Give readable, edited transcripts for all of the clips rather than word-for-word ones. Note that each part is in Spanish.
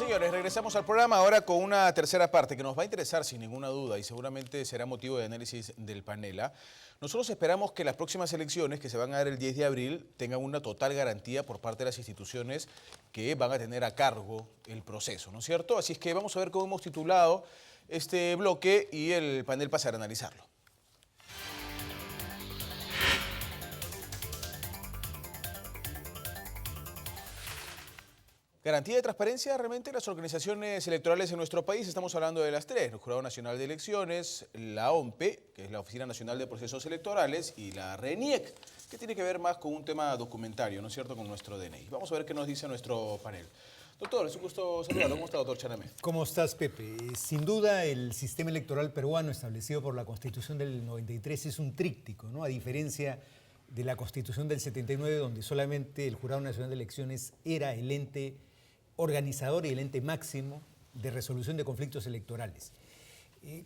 Señores, regresamos al programa ahora con una tercera parte que nos va a interesar sin ninguna duda y seguramente será motivo de análisis del panel. Nosotros esperamos que las próximas elecciones que se van a dar el 10 de abril tengan una total garantía por parte de las instituciones que van a tener a cargo el proceso, ¿no es cierto? Así es que vamos a ver cómo hemos titulado este bloque y el panel pasará a analizarlo. Garantía de transparencia realmente en las organizaciones electorales en nuestro país. Estamos hablando de las tres: el Jurado Nacional de Elecciones, la OMPE, que es la Oficina Nacional de Procesos Electorales, y la RENIEC, que tiene que ver más con un tema documentario, ¿no es cierto?, con nuestro DNI. Vamos a ver qué nos dice nuestro panel. Doctor, es un gusto saludarlo. ¿Cómo está, doctor Chanamé? ¿Cómo estás, Pepe? Sin duda, el sistema electoral peruano establecido por la Constitución del 93 es un tríptico, ¿no? A diferencia de la Constitución del 79, donde solamente el Jurado Nacional de Elecciones era el ente organizador y el ente máximo de resolución de conflictos electorales.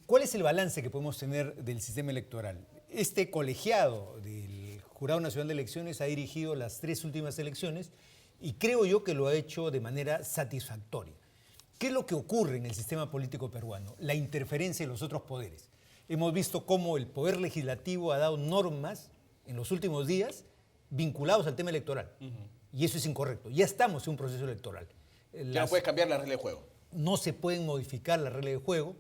¿Cuál es el balance que podemos tener del sistema electoral? Este colegiado del Jurado Nacional de Elecciones ha dirigido las tres últimas elecciones y creo yo que lo ha hecho de manera satisfactoria. ¿Qué es lo que ocurre en el sistema político peruano? La interferencia de los otros poderes. Hemos visto cómo el Poder Legislativo ha dado normas en los últimos días vinculados al tema electoral. Y eso es incorrecto. Ya estamos en un proceso electoral. Ya no puedes cambiar la regla de juego. No se pueden modificar la regla de juego,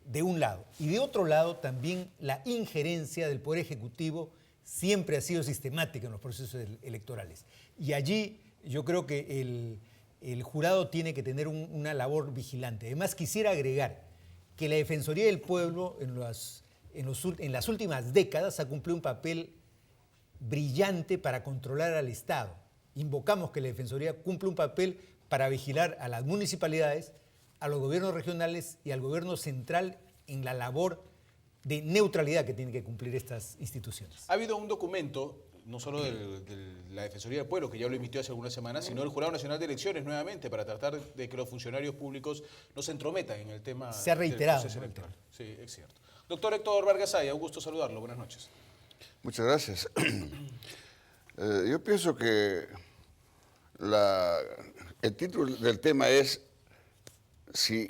de un lado. Y de otro lado, también la injerencia del Poder Ejecutivo siempre ha sido sistemática en los procesos electorales. Y allí yo creo que el jurado tiene que tener una labor vigilante. Además, quisiera agregar que la Defensoría del Pueblo en las últimas décadas ha cumplido un papel brillante para controlar al Estado. Invocamos que la Defensoría cumpla un papel para vigilar a las municipalidades, a los gobiernos regionales y al gobierno central en la labor de neutralidad que tienen que cumplir estas instituciones. Ha habido un documento, no solo de la Defensoría del Pueblo, que ya lo emitió hace algunas semanas, sino del Jurado Nacional de Elecciones nuevamente, para tratar de que los funcionarios públicos no se entrometan en el tema Se ha reiterado, del proceso electoral. Sí, es cierto. Doctor Héctor Vargas Aya, un gusto saludarlo. Buenas noches. Muchas gracias. Yo pienso que el título del tema es si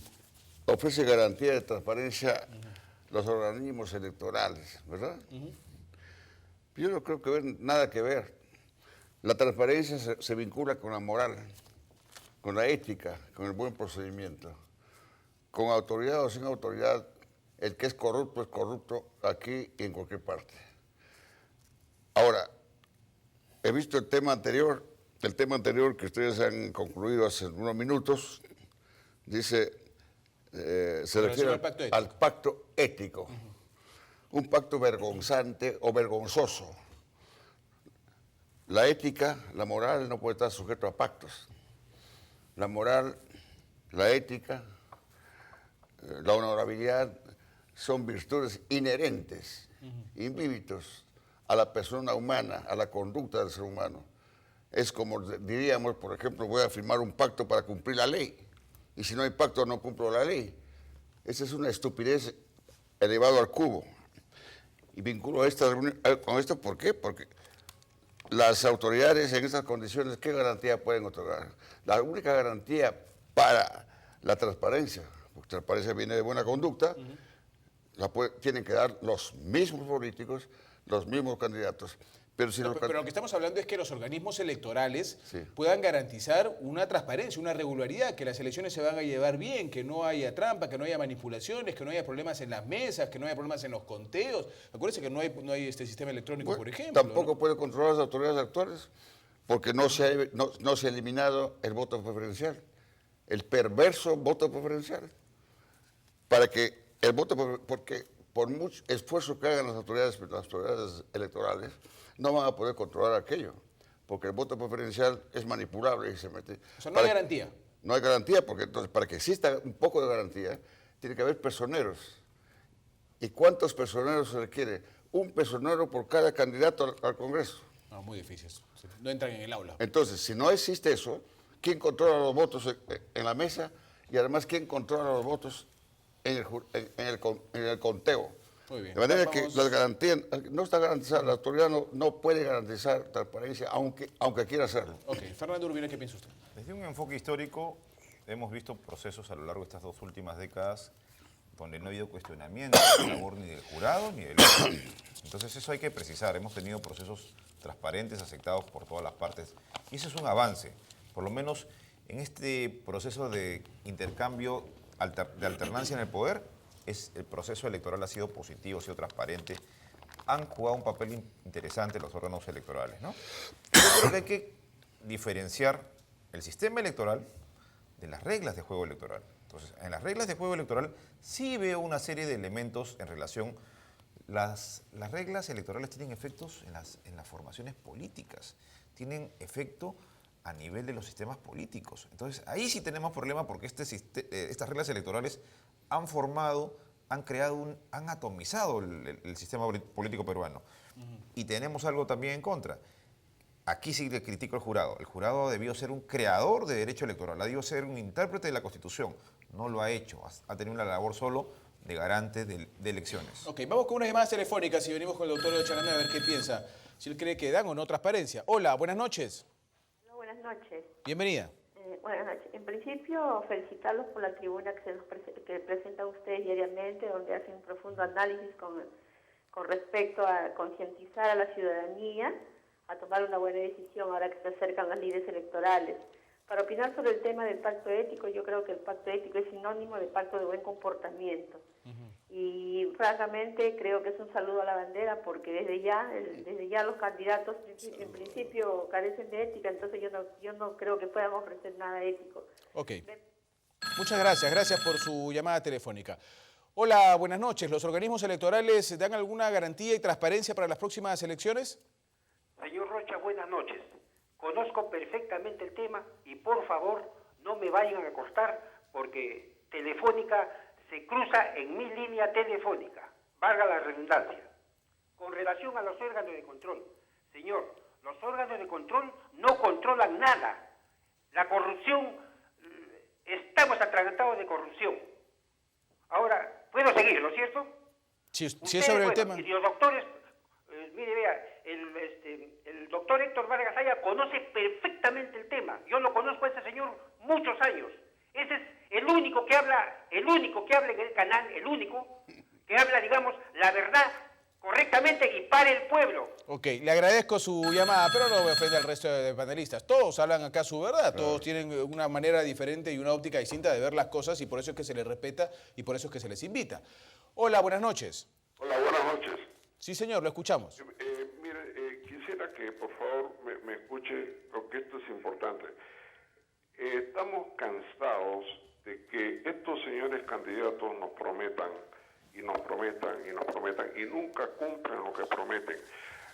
ofrece garantía de transparencia los organismos electorales, ¿verdad? Yo no creo que nada que ver. La transparencia se vincula con la moral, con la ética, con el buen procedimiento. Con autoridad o sin autoridad, el que es corrupto aquí y en cualquier parte. Ahora, he visto el tema anterior que ustedes han concluido hace unos minutos, dice, se refiere al pacto ético. Un pacto vergonzante o vergonzoso. La ética, la moral no puede estar sujeto a pactos. La moral, la ética, la honorabilidad son virtudes inherentes, invívitos a la persona humana, a la conducta del ser humano. Es como diríamos, por ejemplo, voy a firmar un pacto para cumplir la ley. Y si no hay pacto, no cumplo la ley. Esa es una estupidez elevado al cubo. Y vinculo con esto, ¿por qué? Porque las autoridades en estas condiciones, ¿qué garantía pueden otorgar? La única garantía para la transparencia, porque transparencia viene de buena conducta, tienen que dar los mismos políticos, los mismos candidatos. Pero lo que estamos hablando es que los organismos electorales puedan garantizar una transparencia, una regularidad, que las elecciones se van a llevar bien, que no haya trampa, que no haya manipulaciones, que no haya problemas en las mesas, que no haya problemas en los conteos. Acuérdense que no hay este sistema electrónico, por ejemplo. Tampoco puede controlar las autoridades actuales, porque no se ha eliminado el voto preferencial, el perverso voto preferencial. Para que el voto, porque por mucho esfuerzo que hagan las autoridades electorales, no van a poder controlar aquello, porque el voto preferencial es manipulable y se mete. O sea, no hay garantía. No hay garantía, porque entonces para que exista un poco de garantía, tiene que haber personeros. ¿Y cuántos personeros se requiere? Un personero por cada candidato al Congreso. No, muy difícil. No entran en el aula. Entonces, si no existe eso, ¿quién controla los votos en la mesa? Y además, ¿quién controla los votos en el conteo? Muy bien. De manera que las garantías no está garantizada, la autoridad no puede garantizar transparencia, aunque quiera hacerlo. Ok, Fernando Urbina, ¿qué piensa usted? Desde un enfoque histórico, hemos visto procesos a lo largo de estas 2 últimas décadas donde no ha habido cuestionamiento de la labor ni del jurado ni del otro. Entonces eso hay que precisar. Hemos tenido procesos transparentes, aceptados por todas las partes. Y eso es un avance. Por lo menos en este proceso de intercambio, de alternancia en el poder, el proceso electoral ha sido positivo, ha sido transparente. Han jugado un papel interesante los órganos electorales, ¿no? Yo creo que hay que diferenciar el sistema electoral de las reglas de juego electoral. Entonces, en las reglas de juego electoral sí veo una serie de elementos en relación. Las reglas electorales tienen efectos en las formaciones políticas, tienen efecto a nivel de los sistemas políticos. Entonces, ahí sí tenemos problema porque estas reglas electorales han formado, han creado, han atomizado el sistema político peruano. Y tenemos algo también en contra. Aquí sí le critico al jurado. El jurado debió ser un creador de derecho electoral, ha debido ser un intérprete de la Constitución. No lo ha hecho, ha tenido una labor solo de garante de elecciones. Ok, vamos con unas llamadas telefónicas y venimos con el doctor Chanamé a ver qué piensa. Si él cree que dan o no transparencia. Hola, buenas noches. Hola, buenas noches. Bienvenida. Buenas noches. En principio, felicitarlos por la tribuna que presentan ustedes diariamente, donde hacen un profundo análisis con respecto a concientizar a la ciudadanía a tomar una buena decisión ahora que se acercan las leyes electorales. Para opinar sobre el tema del pacto ético, yo creo que el pacto ético es sinónimo de pacto de buen comportamiento. Y francamente creo que es un saludo a la bandera porque desde ya los candidatos en principio carecen de ética, entonces yo no creo que puedan ofrecer nada ético. Ok. Muchas gracias. Gracias por su llamada telefónica. Hola, buenas noches. ¿Los organismos electorales dan alguna garantía y transparencia para las próximas elecciones? Señor Rocha, buenas noches. Conozco perfectamente el tema y por favor no me vayan a cortar porque Telefónica se cruza en mi línea telefónica, valga la redundancia. Con relación a los órganos de control, señor, los órganos de control no controlan nada. La corrupción, estamos atragantados de corrupción. Ahora, ¿puedo seguir, no es cierto? Si es sobre el tema. Y los doctores, mire, vea, el doctor Héctor Vargas Aya conoce perfectamente el tema. Yo lo conozco a ese señor muchos años. Ese es el único que habla en el canal, el único que habla, digamos, la verdad correctamente y para el pueblo. Ok, le agradezco su llamada, pero no me ofende al resto de panelistas. Todos hablan acá su verdad, todos tienen una manera diferente y una óptica distinta de ver las cosas y por eso es que se les respeta y por eso es que se les invita. Hola, buenas noches. Hola, buenas noches. Sí, señor, lo escuchamos. Mire, quisiera que por favor me escuche porque esto es importante. Estamos cansados de que estos señores candidatos nos prometan y nos prometan y nos prometan y nunca cumplen lo que prometen.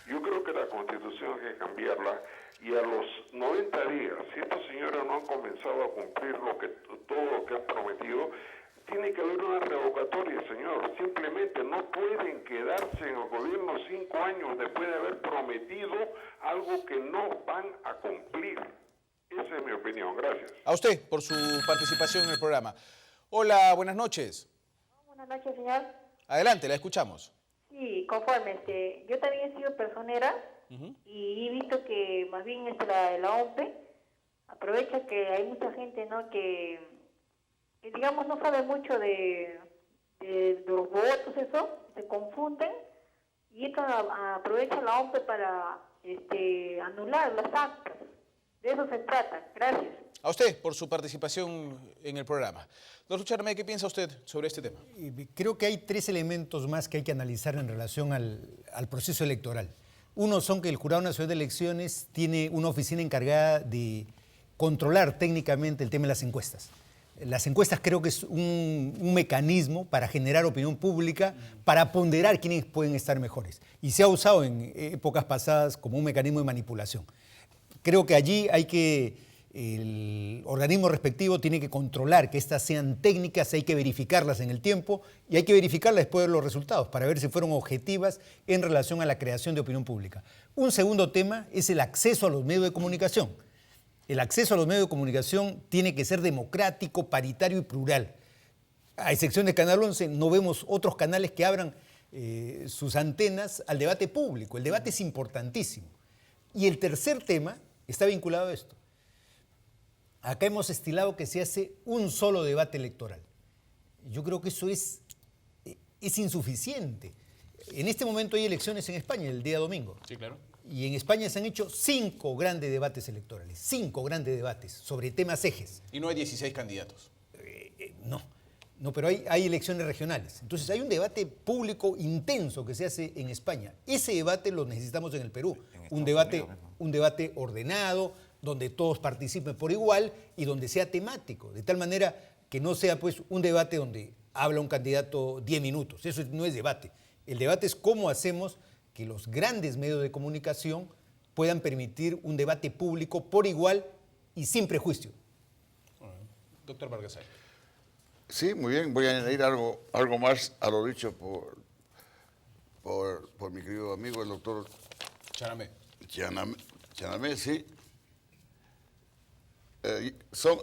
Yo creo que la Constitución hay que cambiarla y a los 90 días, si estos señores no han comenzado a cumplir todo lo que han prometido, tiene que haber una revocatoria, señor. Simplemente no pueden quedarse en el gobierno 5 años después de haber prometido algo que no van a cumplir. Esa es mi opinión. Gracias. A usted por su participación en el programa. Hola, buenas noches. Buenas noches, señor. Adelante, la escuchamos. Sí, conforme. Yo también he sido personera y he visto que más bien la OMPE aprovecha que hay mucha gente, ¿no?, que digamos no sabe mucho de los votos, eso, se confunden y esto aprovecha la OMPE para anular las actas. De eso se trata. Gracias. A usted por su participación en el programa. Doctor Chanamé, ¿qué piensa usted sobre este tema? Creo que hay 3 elementos más que hay que analizar en relación al proceso electoral. Uno son que el Jurado Nacional de Elecciones tiene una oficina encargada de controlar técnicamente el tema de las encuestas. Las encuestas creo que es un mecanismo para generar opinión pública, para ponderar quiénes pueden estar mejores. Y se ha usado en épocas pasadas como un mecanismo de manipulación. Creo que allí el organismo respectivo tiene que controlar que estas sean técnicas, hay que verificarlas en el tiempo y hay que verificarlas después de los resultados para ver si fueron objetivas en relación a la creación de opinión pública. Un segundo tema es el acceso a los medios de comunicación. El acceso a los medios de comunicación tiene que ser democrático, paritario y plural. A excepción de Canal 11, no vemos otros canales que abran sus antenas al debate público. El debate es importantísimo. Y el tercer tema está vinculado a esto. Acá hemos estilado que se hace un solo debate electoral. Yo creo que eso es insuficiente. En este momento hay elecciones en España el día domingo. Sí, claro. Y en España se han hecho 5 grandes debates electorales, 5 grandes debates sobre temas ejes. Y no hay 16 candidatos. No, pero hay elecciones regionales. Entonces hay un debate público intenso que se hace en España. Ese debate lo necesitamos en el Perú. Un debate ordenado, donde todos participen por igual y donde sea temático, de tal manera que no sea pues un debate donde habla un candidato 10 minutos. Eso no es debate. El debate es cómo hacemos que los grandes medios de comunicación puedan permitir un debate público por igual y sin prejuicio. Doctor Vargasay. Sí, muy bien. Voy a añadir algo más a lo dicho por mi querido amigo, el doctor Chanamé. Chanamé, sí.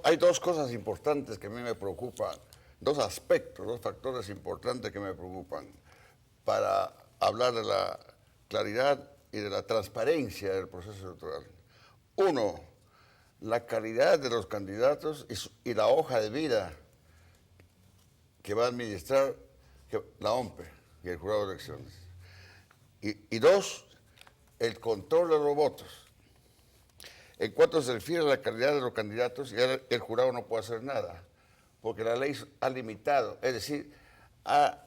Hay 2 cosas importantes que a mí me preocupan, 2 aspectos, 2 factores importantes que me preocupan para hablar de la claridad y de la transparencia del proceso electoral. 1, la calidad de los candidatos y la hoja de vida que va a administrar la OMPE y el jurado de elecciones. Y 2, el control de los votos. En cuanto se refiere a la calidad de los candidatos, el jurado no puede hacer nada, porque la ley ha limitado, es decir, ha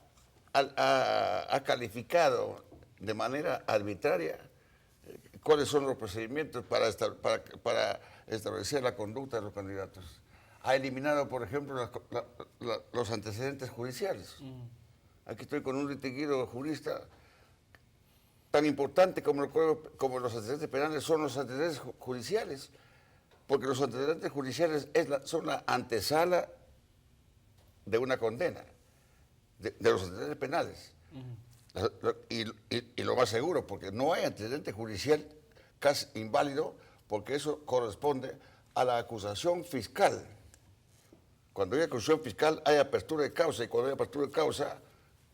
calificado de manera arbitraria cuáles son los procedimientos para establecer la conducta de los candidatos. Ha eliminado, por ejemplo, los antecedentes judiciales. Aquí estoy con un distinguido jurista. Tan importante como los antecedentes penales son los antecedentes judiciales, porque los antecedentes judiciales son la antesala de una condena, de los antecedentes penales. Y lo más seguro, porque no hay antecedente judicial casi inválido, porque eso corresponde a la acusación fiscal. Cuando hay acusación fiscal hay apertura de causa, y cuando hay apertura de causa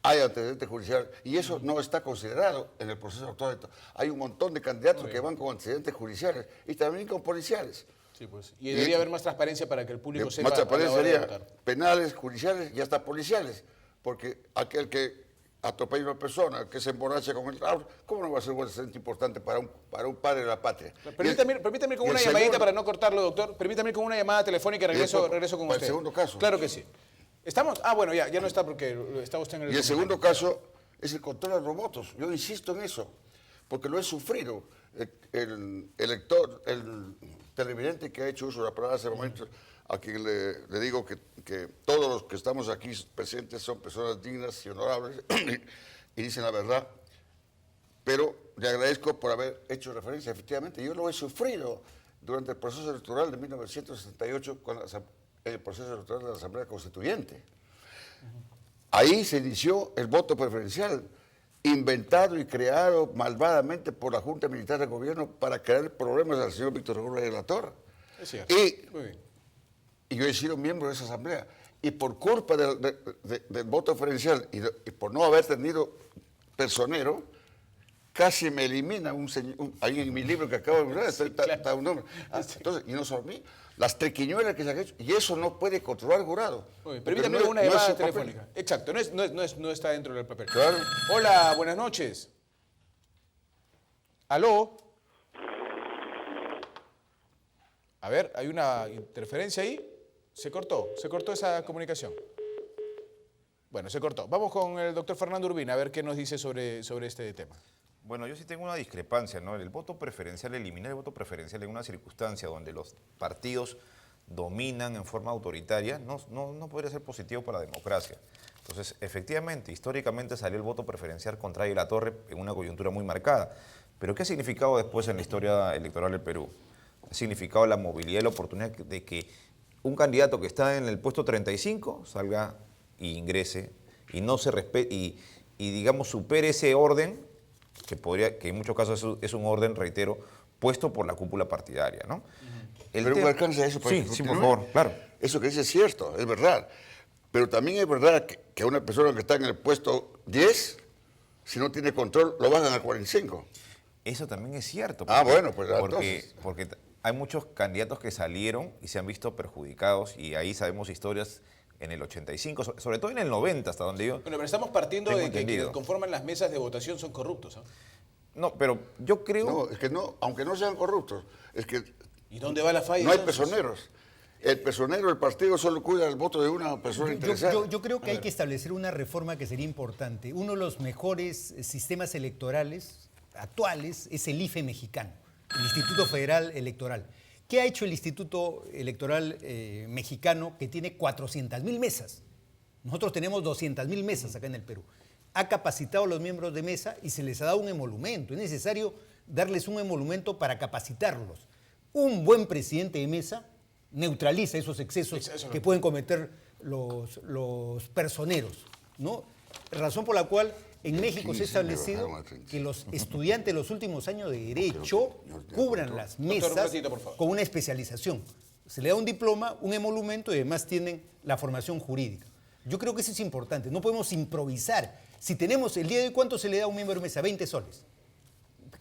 hay antecedentes judiciales, y eso no está considerado en el proceso electoral. Hay un montón de candidatos que van con antecedentes judiciales y también con policiales. Sí, pues. Y debería haber más transparencia para que el público sepa. Más transparencia a la hora de sería votar. penales, judiciales y hasta policiales, porque aquel que atropella a una persona, que se emborracha con el auto, ¿cómo no va a ser un antecedente importante para un padre de la patria? Permítame con una llamadita para no cortarlo, doctor. Permítame con una llamada telefónica y regreso con para usted. el segundo caso. Claro que sí. ¿Estamos? Bueno, ya no está porque está usted en el... Y el segundo caso es el control de los votos. Yo insisto en eso, porque lo he sufrido. El elector, el televidente que ha hecho uso de la palabra hace momentos, a quien le digo que todos los que estamos aquí presentes son personas dignas y honorables y dicen la verdad, pero le agradezco por haber hecho referencia. Efectivamente, yo lo he sufrido durante el proceso electoral de 1968, el proceso electoral de la Asamblea Constituyente. Ahí se inició el voto preferencial, inventado y creado malvadamente por la Junta Militar de Gobierno para crear problemas al señor Víctor Hugo de la Torre. Es cierto. Muy bien. Y yo he sido miembro de esa asamblea. Y por culpa del voto preferencial y por no haber tenido personero, casi me elimina ahí en mi libro que acabo de mirar, está un nombre. Entonces, y no solo a mí, las triquiñuelas que se han hecho, y eso no puede controlar el jurado. Permítame una llamada telefónica. Exacto, no está dentro del papel. Claro. Hola, buenas noches. ¿Aló? A ver, hay una interferencia ahí. Se cortó esa comunicación. Bueno, se cortó. Vamos con el doctor Fernando Urbina a ver qué nos dice sobre este tema. Bueno, yo sí tengo una discrepancia, ¿no? El voto preferencial, eliminar el voto preferencial en una circunstancia donde los partidos dominan en forma autoritaria, no podría ser positivo para la democracia. Entonces, efectivamente, históricamente salió el voto preferencial contra la Torre en una coyuntura muy marcada. Pero ¿qué ha significado después en la historia electoral del Perú? Ha significado la movilidad y la oportunidad de que un candidato que está en el puesto 35 salga e ingrese y no se respete y digamos supere ese orden que en muchos casos es un orden, reitero, puesto por la cúpula partidaria, ¿no? Pero no alcanza eso para sí, por favor, claro. Eso que dice es cierto, es verdad. Pero también es verdad que una persona que está en el puesto 10, si no tiene control, lo bajan al 45. Eso también es cierto. Bueno, pues porque hay muchos candidatos que salieron y se han visto perjudicados, y ahí sabemos historias en el 85, sobre todo en el 90, hasta donde yo... Bueno, pero estamos partiendo tengo de que quienes entendido. conforman las mesas de votación son corruptos. No, pero yo creo... No, es que no, aunque no sean corruptos, es que ¿Y dónde va la falla? no hay entonces? personeros. El personero, el partido solo cuida el voto de una persona interesada. Yo creo que hay que establecer una reforma que sería importante. Uno de los mejores sistemas electorales actuales es el IFE mexicano, el Instituto Federal Electoral. ¿Qué ha hecho el Instituto Electoral mexicano, que tiene 400.000 mesas? Nosotros tenemos 200.000 mesas acá en el Perú. Ha capacitado a los miembros de mesa y se les ha dado un emolumento. Es necesario darles un emolumento para capacitarlos. Un buen presidente de mesa neutraliza esos excesos que pueden cometer los personeros, ¿no? Razón por la cual en México se ha establecido que los estudiantes de los últimos años de Derecho cubran las mesas con una especialización. Se le da un diploma, un emolumento y además tienen la formación jurídica. Yo creo que eso es importante. No podemos improvisar. Si tenemos el día de hoy, ¿cuánto se le da a un miembro de mesa? 20 soles.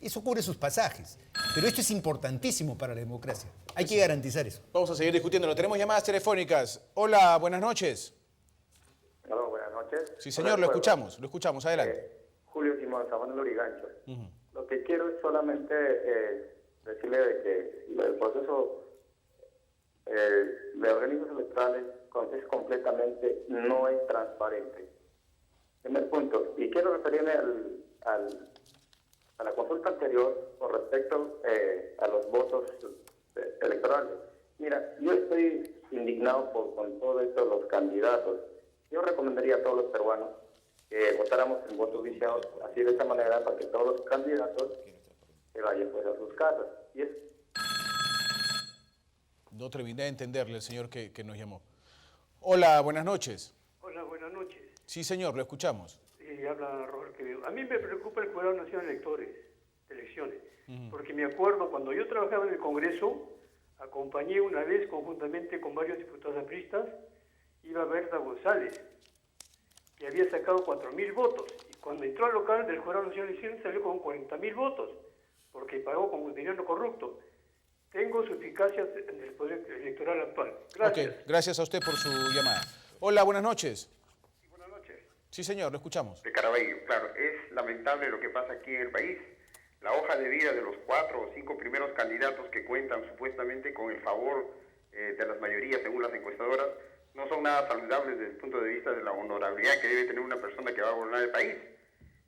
Eso cubre sus pasajes. Pero esto es importantísimo para la democracia. Hay que garantizar eso. Vamos a seguir discutiéndolo. Tenemos llamadas telefónicas. Hola, buenas noches. Hola, buenas noches. Sí, señor, lo escuchamos. Adelante. Julio Simón, San Juan de Lurigancho. Lo que quiero es solamente decirle de que el proceso de organismos electorales es completamente no es transparente. Primer punto. Y quiero referirme a la consulta anterior con respecto a los votos electorales. Mira, yo estoy indignado con todo esto de los candidatos. Yo recomendaría a todos los peruanos que votáramos en votos viciados, así de esta manera, para que todos los candidatos se vayan pues a sus casas. Y es... No terminé de entenderle el señor que nos llamó. Hola, buenas noches. Hola, buenas noches. Sí, señor, lo escuchamos. Habla Roberto Quevedo. A mí me preocupa el Jurado Nacional de Elecciones, porque me acuerdo cuando yo trabajaba en el Congreso, acompañé una vez conjuntamente con varios diputados apristas, iba Berta González, que había sacado 4.000 votos, y cuando entró al local del Jurado Nacional de Elecciones salió con 40.000 votos, porque pagó con dinero corrupto. Tengo su eficacia en el poder electoral actual. Gracias. Ok, gracias a usted por su llamada. Hola, buenas noches. Buenas noches. Sí, señor, lo escuchamos. De Caraballo, claro, es lamentable lo que pasa aquí en el país. La hoja de vida de los 4 o 5 primeros candidatos que cuentan supuestamente con el favor de las mayorías según las encuestadoras no son nada saludables desde el punto de vista de la honorabilidad que debe tener una persona que va a gobernar el país.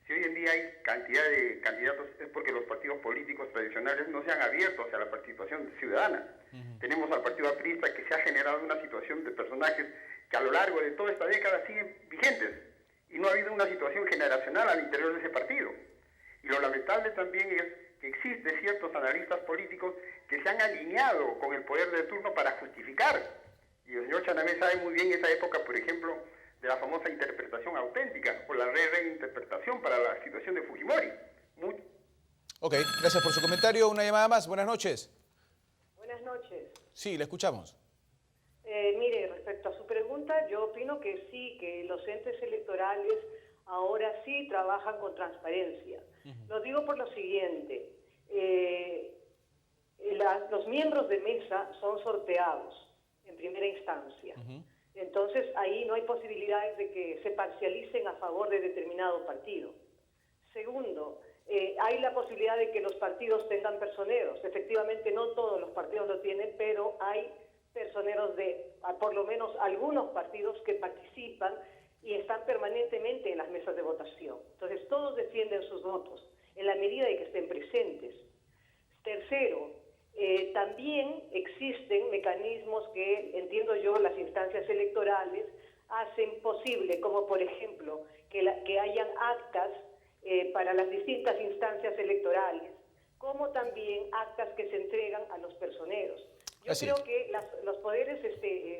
Si hoy en día hay cantidad de candidatos es porque los partidos políticos tradicionales no se han abierto hacia la participación ciudadana. Tenemos al partido aprista que se ha generado una situación de personajes que a lo largo de toda esta década siguen vigentes y no ha habido una situación generacional al interior de ese partido. Y lo lamentable también es que existen ciertos analistas políticos que se han alineado con el poder de turno para justificar. Y el señor Chanamé sabe muy bien esa época, por ejemplo, de la famosa interpretación auténtica o la reinterpretación para la situación de Fujimori. Ok, gracias por su comentario. Una llamada más. Buenas noches. Buenas noches. Sí, le escuchamos. Mire, respecto a su pregunta, yo opino que sí, que los entes electorales ahora sí trabajan con transparencia. Lo digo por lo siguiente. Los miembros de mesa son sorteados en primera instancia. Entonces, ahí no hay posibilidades de que se parcialicen a favor de determinado partido. Segundo, hay la posibilidad de que los partidos tengan personeros. Efectivamente, no todos los partidos lo tienen, pero hay personeros de, por lo menos algunos partidos que participan y están permanentemente en las mesas de votación. Entonces, todos defienden sus votos en la medida de que estén presentes. Tercero, también existen mecanismos que, entiendo yo, las instancias electorales hacen posible, como por ejemplo, que hayan actas para las distintas instancias electorales, como también actas que se entregan a los personeros. Yo creo que los poderes,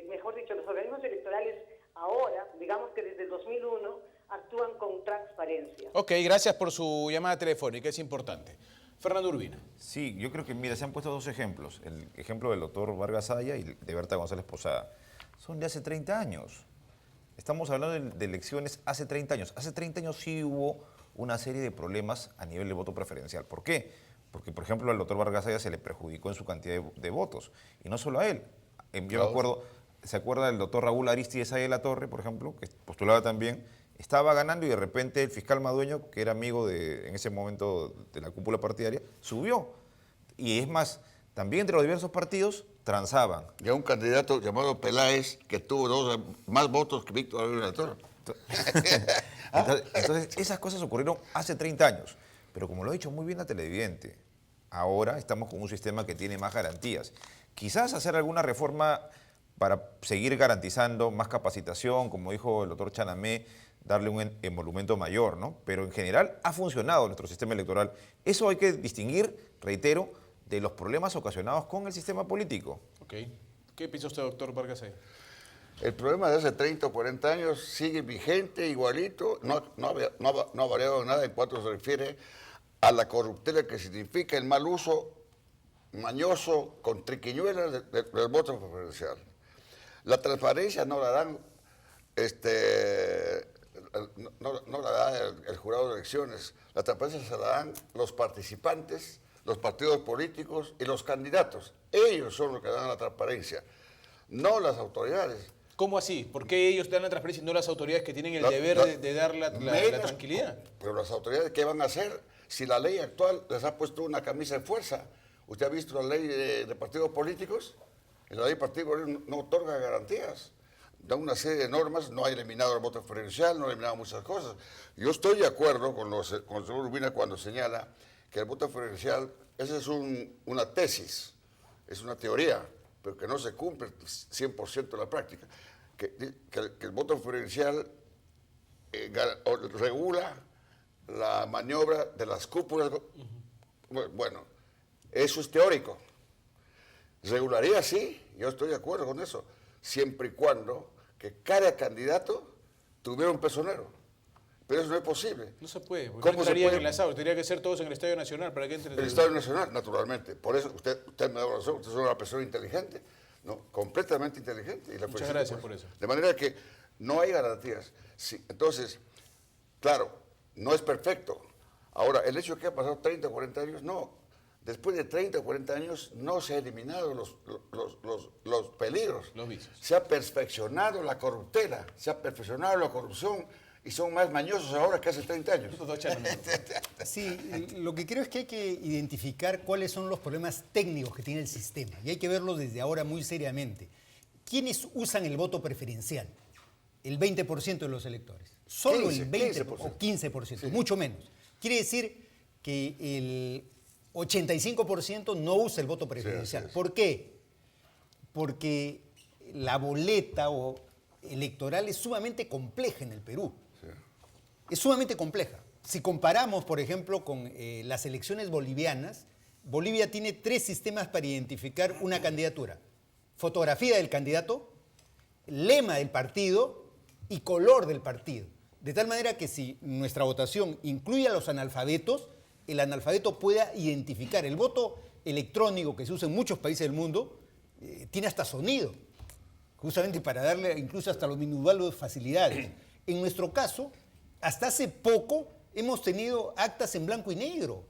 mejor dicho, los organismos electorales ahora, digamos que desde el 2001, actúan con transparencia. Ok, gracias por su llamada telefónica, es importante. Fernando Urbina. Sí, yo creo que, mira, se han puesto dos ejemplos. El ejemplo del doctor Vargas Aya y de Berta González Posada. Son de hace 30 años. Estamos hablando de elecciones hace 30 años. Hace 30 años sí hubo una serie de problemas a nivel de voto preferencial. ¿Por qué? Porque, por ejemplo, al doctor Vargas Saya se le perjudicó en su cantidad de votos. Y no solo a él. Yo me acuerdo, ¿se acuerda del doctor Raúl Aristides Saya de la Torre, por ejemplo, que postulaba también? Estaba ganando y de repente el fiscal Madueño, que era amigo en ese momento de la cúpula partidaria, subió. Y es más, también entre los diversos partidos transaban. Y a un candidato llamado Peláez que tuvo más votos que Víctor Abreu de la Torre. Entonces, esas cosas ocurrieron hace 30 años. Pero como lo ha dicho muy bien la televidente, ahora estamos con un sistema que tiene más garantías. Quizás hacer alguna reforma para seguir garantizando más capacitación, como dijo el doctor Chanamé, darle un emolumento mayor, ¿no? Pero en general ha funcionado nuestro sistema electoral. Eso hay que distinguir, reitero, de los problemas ocasionados con el sistema político. Ok. ¿Qué piensa usted, doctor Vargas Saya? El problema de hace 30 o 40 años sigue vigente, igualito, no ha variado nada en cuanto se refiere a la corruptela que significa el mal uso mañoso con triquiñuelas del voto preferencial. La transparencia no la dan no la da el jurado de elecciones, la transparencia se la dan los participantes, los partidos políticos y los candidatos. Ellos son los que dan la transparencia, no las autoridades. ¿Cómo así? ¿Por qué ellos dan la transparencia y no las autoridades que tienen el deber de dar la tranquilidad? Pero las autoridades, ¿qué van a hacer si la ley actual les ha puesto una camisa de fuerza? ¿Usted ha visto la ley de partidos políticos? La ley de partidos políticos no otorga garantías. Da una serie de normas, no ha eliminado el voto preferencial, no ha eliminado muchas cosas. Yo estoy de acuerdo con el señor Urbina cuando señala que el voto preferencial, esa es una tesis, es una teoría, pero que no se cumple 100% en la práctica. Que el voto preferencial regula la maniobra de las cúpulas. Bueno, eso es teórico. Regularía, sí, yo estoy de acuerdo con eso, siempre y cuando que cada candidato tuviera un personero. Pero eso no es posible. No se puede, porque ¿Cómo no estarían se puede? enlazados, tendría que ser todos en el Estadio Nacional para que entre. El Estadio Nacional, naturalmente. Por eso usted me da razón, usted es una persona inteligente, ¿no? Completamente inteligente. Y la Muchas gracias por eso. De manera que no hay garantías. Sí, entonces, claro, no es perfecto. Ahora, el hecho de que ha pasado 30 o 40 años, no. Después de 30 o 40 años no se han eliminado los peligros. Los vicios. Se ha perfeccionado la corruptela, se ha perfeccionado la corrupción y son más mañosos ahora que hace 30 años. Sí, lo que creo es que hay que identificar cuáles son los problemas técnicos que tiene el sistema y hay que verlos desde ahora muy seriamente. ¿Quiénes usan el voto preferencial? El 20% de los electores. Solo 15, el 20% 15%. o 15%, Sí. mucho menos. Quiere decir que el 85% no usa el voto preferencial. Sí, sí, sí. ¿Por qué? Porque la boleta electoral es sumamente compleja en el Perú. Sí. Es sumamente compleja. Si comparamos, por ejemplo, con las elecciones bolivianas, Bolivia tiene 3 sistemas para identificar una candidatura. Fotografía del candidato, lema del partido y color del partido. De tal manera que si nuestra votación incluye a los analfabetos, el analfabeto pueda identificar. El voto electrónico que se usa en muchos países del mundo tiene hasta sonido, justamente para darle incluso hasta los minusválidos facilidades. En nuestro caso, hasta hace poco hemos tenido actas en blanco y negro.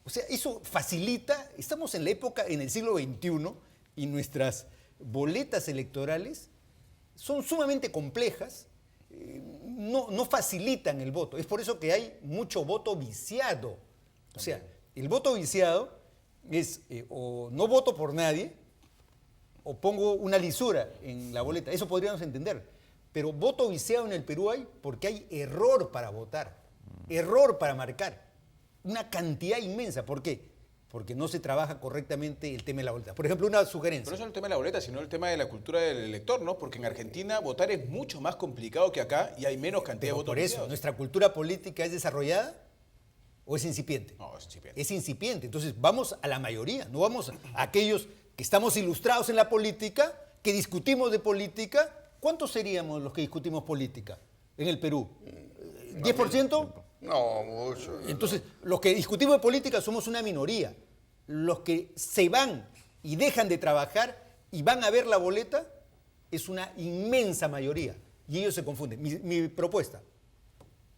O sea, eso facilita, estamos en la época, en el siglo XXI, y nuestras boletas electorales son sumamente complejas, no facilitan el voto. Es por eso que hay mucho voto viciado. O sea, el voto viciado es o no voto por nadie o pongo una lisura en la boleta. Eso podríamos entender. Pero voto viciado en el Perú hay porque hay error para votar, error para marcar. Una cantidad inmensa. ¿Por qué? Porque no se trabaja correctamente el tema de la boleta. Por ejemplo, una sugerencia. Pero no es el tema de la boleta, sino el tema de la cultura del elector, ¿no? Porque en Argentina votar es mucho más complicado que acá y hay menos cantidad de votos. Por eso, viciados. ¿nuestra cultura política es desarrollada o es incipiente? No, es incipiente. Es incipiente. Entonces, vamos a la mayoría, no vamos a aquellos que estamos ilustrados en la política, que discutimos de política. ¿Cuántos seríamos los que discutimos política en el Perú? ¿10%? No, mucho. Entonces, los que discutimos de política somos una minoría. Los que se van y dejan de trabajar y van a ver la boleta es una inmensa mayoría. Y ellos se confunden. Mi propuesta.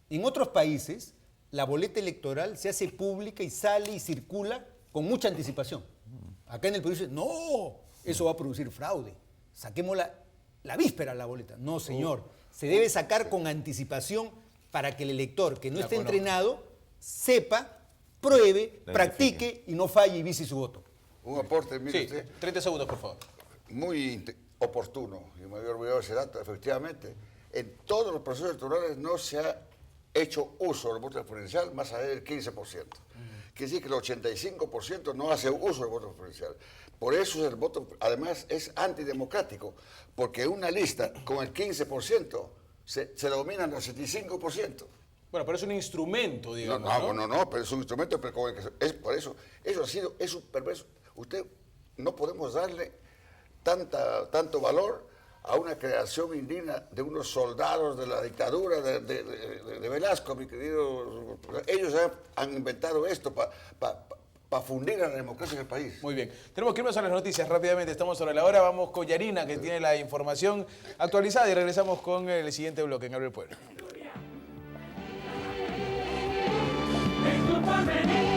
En otros países, la boleta electoral se hace pública y sale y circula con mucha anticipación. Acá en el Perú dicen, no, eso va a producir fraude. Saquemos la víspera la boleta. No, señor. Se debe sacar con anticipación para que el elector que no esté entrenado sepa, pruebe, practique y no falle y vicie su voto. Un aporte, mire Sí, usted, 30 segundos, por favor. muy oportuno, y me había olvidado ese dato, efectivamente. En todos los procesos electorales no se ha hecho uso del voto preferencial más allá del 15%. Quiere decir que el 85% no hace uso del voto preferencial. Por eso el voto, además, es antidemocrático, porque una lista con el 15% se dominan el 75%. Bueno, pero es un instrumento, digamos, No, pero es un instrumento, pero con el que es por eso. Eso es un perverso. Usted no podemos darle tanto valor a una creación indigna de unos soldados de la dictadura de Velasco, mi querido. Ellos han inventado esto para fundir a la democracia en el país. Muy bien. Tenemos que irnos a las noticias rápidamente. Estamos sobre la hora. Vamos con Yarina, que tiene la información actualizada, y regresamos con el siguiente bloque en Abre el Pueblo. Porvenir.